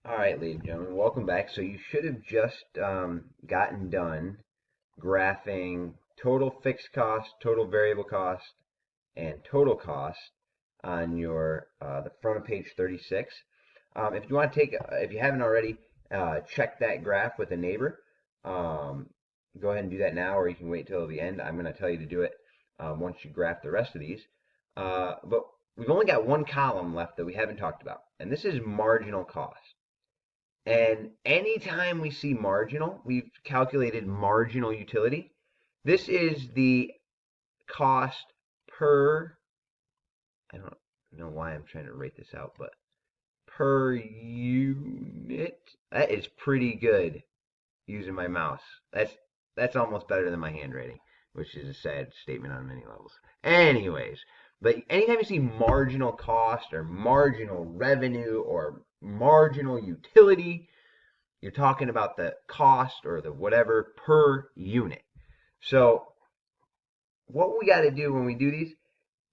All right, ladies and gentlemen, welcome back. So you should have just gotten done graphing total fixed cost, total variable cost, and total cost on your the front of page 36. If you want to take, if you haven't already, check that graph with a neighbor. Um, Go ahead and do that now, or you can wait till the end. I'm going to tell you to do it once you graph the rest of these. But we've only got one column left that we haven't talked about, and this is marginal cost. And anytime we see marginal, we've calculated marginal utility. This is the cost per, I don't know why I'm trying to write this out, but per unit. That is pretty good using my mouse. That's almost better than my handwriting, which is a sad statement on many levels. Anyways, but anytime you see marginal cost or marginal revenue or marginal utility, you're talking about the cost or the whatever per unit. So what we got to do when we do these,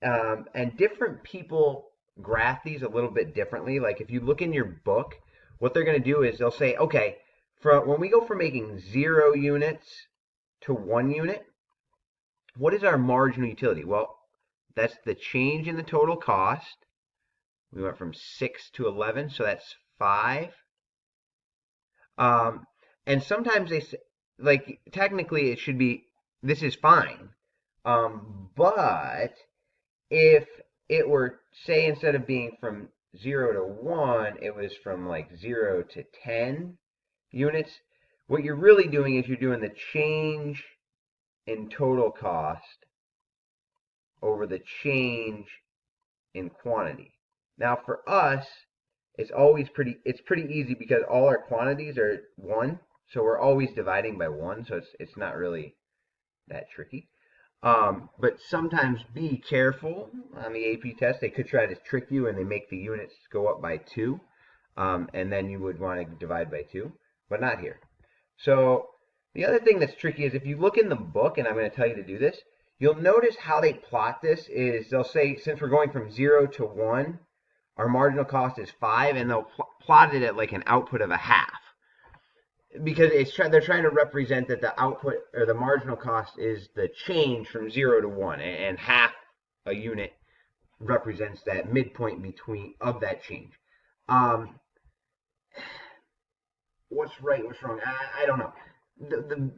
and different people graph these a little bit differently. Like if you look in your book, what they're going to do is they'll say, okay, from when we go from making 0 units to 1 unit, what is our marginal utility? Well, that's the change in the total cost. We went from 6 to 11, so that's 5. Um, and sometimes they say, like, technically it should be, this is fine. But if it were, say, instead of being from 0 to 1, it was from like 0 to 10 units, what you're really doing is you're doing the change in total cost over the change in quantity. Now for us, it's pretty easy because all our quantities are 1, so we're always dividing by 1, so it's not really that tricky. But sometimes be careful on the AP test. They could try to trick you and they make the units go up by 2, and then you would want to divide by 2, but not here. So the other thing that's tricky is if you look in the book, and I'm going to tell you to do this, you'll notice how they plot this is they'll say since we're going from 0 to 1, our marginal cost is 5, and they'll plot it at like an output of a half because they're trying to represent that the output or the marginal cost is the change from 0 to 1, and half a unit represents that midpoint between of that change. Um, what's right, what's wrong? I don't know.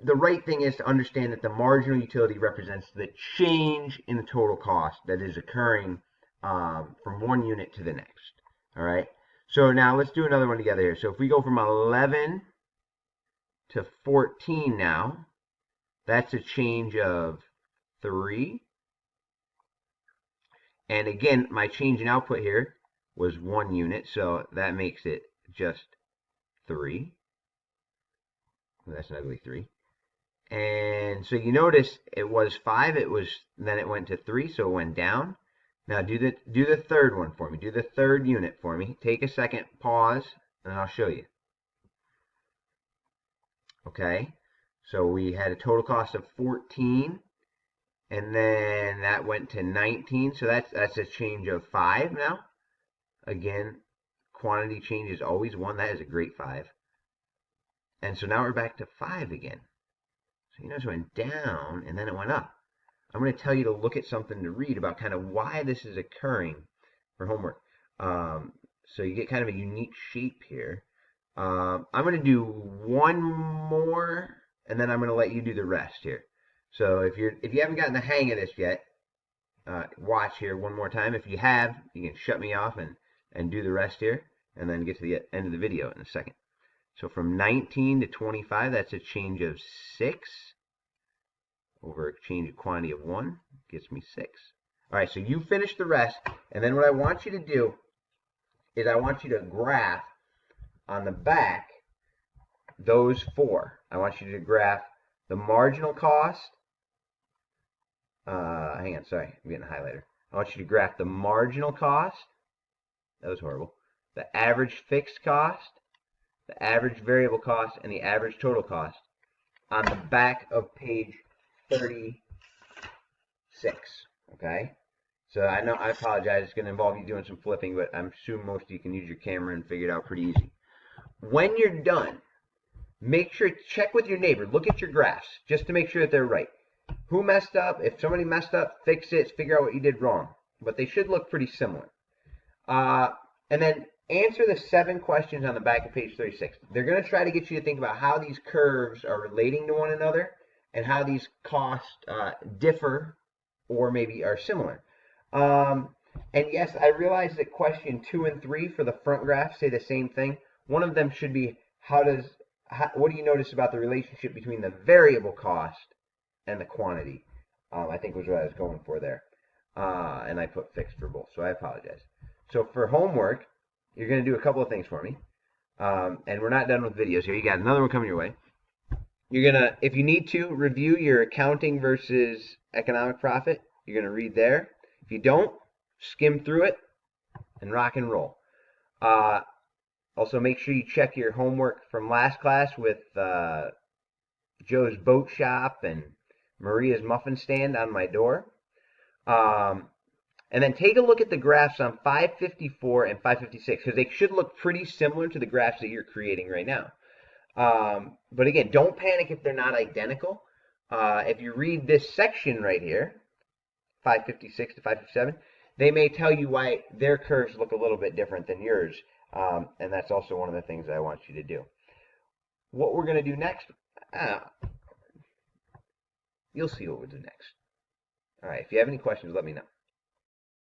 The right thing is to understand that the marginal utility represents the change in the total cost that is occurring from one unit to the next. All right. So now let's do another one together here. So if we go from 11 to 14 now, that's a change of 3. And again, my change in output here was 1 unit, so that makes it just 3. That's an ugly 3. And so you notice it was 5, then it went to 3, so it went down. Now do the third one for me. Do the third unit for me. Take a second, pause, and I'll show you. Okay, so we had a total cost of 14, and then that went to 19, so that's a change of 5 now. Again, quantity change is always 1. That is a great 5. And so now we're back to 5 again. So you notice it went down, and then it went up. I'm going to tell you to look at something to read about kind of why this is occurring for homework. So you get kind of a unique shape here. I'm going to do one more, and then I'm going to let you do the rest here. So if you haven't gotten the hang of this yet, watch here one more time. If you have, you can shut me off and do the rest here, and then get to the end of the video in a second. So from 19 to 25, that's a change of 6 over a change of quantity of 1 gives me 6. All right, so you finish the rest, and then what I want you to do is I want you to graph on the back those 4. I want you to graph the marginal cost. Hang on, sorry, I'm getting a highlighter. I want you to graph the marginal cost. That was horrible. The average fixed cost, the average variable cost, and the average total cost on the back of page 36. Okay? So I know, I apologize, it's going to involve you doing some flipping, but I'm assuming most of you can use your camera and figure it out pretty easy. when you're done, make sure, check with your neighbor, look at your graphs, just to make sure that they're right. Who messed up? If somebody messed up, fix it, figure out what you did wrong. But they should look pretty similar. And then answer the 7 questions on the back of page 36. They're going to try to get you to think about how these curves are relating to one another and how these costs differ or maybe are similar. And yes, I realize that question 2 and 3 for the front graph say the same thing. One of them should be, what do you notice about the relationship between the variable cost and the quantity? I think was what I was going for there. And I put fixed for both, so I apologize. So for homework, you're going to do a couple of things for me. And we're not done with videos here. You got another one coming your way. You're going to, if you need to, review your accounting versus economic profit. You're going to read there. If you don't, skim through it and rock and roll. Also, make sure you check your homework from last class with Joe's boat shop and Maria's muffin stand on my door. And then take a look at the graphs on 554 and 556 because they should look pretty similar to the graphs that you're creating right now. But again, don't panic if they're not identical. If you read this section right here, 556 to 557, they may tell you why their curves look a little bit different than yours. And that's also one of the things I want you to do. What we're going to do next, you'll see what we'll do next. All right, if you have any questions, let me know.